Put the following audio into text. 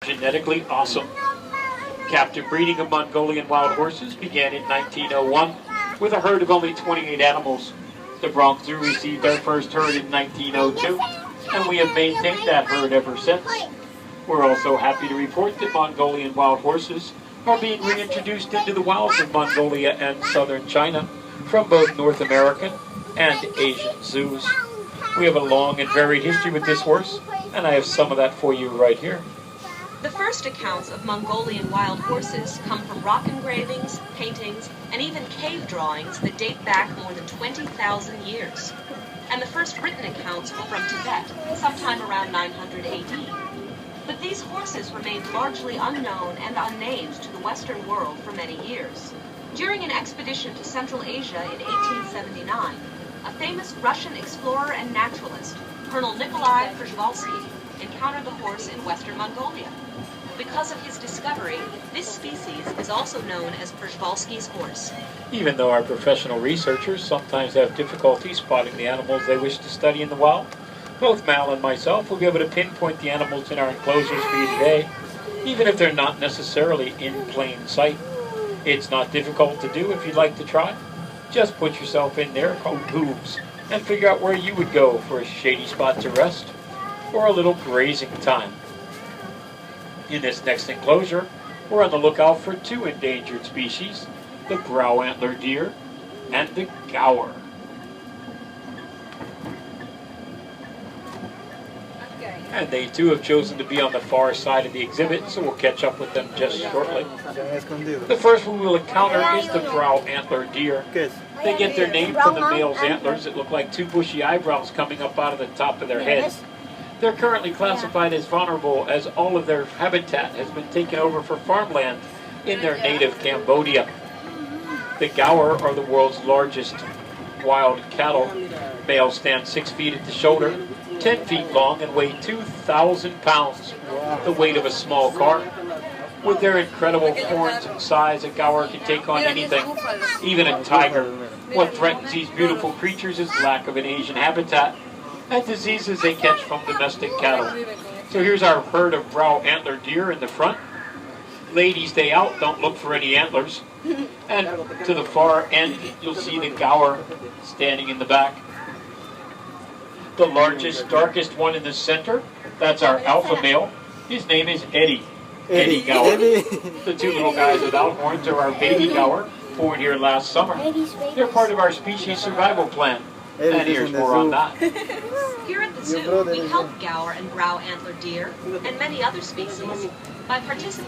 genetically awesome. Captive breeding of Mongolian wild horses began in 1901 with a herd of only 28 animals. The Bronx Zoo received their first herd in 1902, and we have maintained that herd ever since. We're also happy to report that Mongolian wild horses are being reintroduced into the wilds of Mongolia and southern China from both North American and Asian zoos. We have a long and varied history with this horse, and I have some of that for you right here. The first accounts of Mongolian wild horses come from rock engravings, paintings, and even cave drawings that date back more than 20,000 years. And the first written accounts were from Tibet, sometime around 900 AD. But these horses remained largely unknown and unnamed to the Western world for many years. During an expedition to Central Asia in 1879, a famous Russian explorer and naturalist, Colonel Nikolai Przewalski, encountered the horse in western Mongolia. Because of his discovery, this species is also known as Przewalski's horse. Even though our professional researchers sometimes have difficulty spotting the animals they wish to study in the wild, both Mal and myself will be able to pinpoint the animals in our enclosures for you today, even if they're not necessarily in plain sight. It's not difficult to do if you'd like to try. Just put yourself in there called hooves and figure out where you would go for a shady spot to rest or a little grazing time. In this next enclosure, we're on the lookout for two endangered species, the brow antler deer and the gaur. And they too have chosen to be on the far side of the exhibit, so we'll catch up with them just shortly. The first one we'll encounter is the brow antler deer. They get their name from the male's antlers that look like two bushy eyebrows coming up out of the top of their heads. They're currently classified as vulnerable as all of their habitat has been taken over for farmland in their native Cambodia. The gaur are the world's largest wild cattle. Males stand 6 feet at the shoulder, 10 feet long, and weigh 2,000 pounds, the weight of a small car. With their incredible horns and size, a gaur can take on anything, even a tiger. What threatens these beautiful creatures is lack of an Asian habitat and diseases they catch from domestic cattle. So here's our herd of brow antler deer in the front. Ladies, stay out, don't look for any antlers. And to the far end, you'll see the gaur standing in the back. The largest, darkest one in the center, that's our alpha male. His name is Eddie. Eddie gaur. The two little guys without horns are our baby gaur, born here last summer. They're part of our species survival plan. And here's more on that. Here at the zoo, we help gaur and brow antler deer and many other species by participating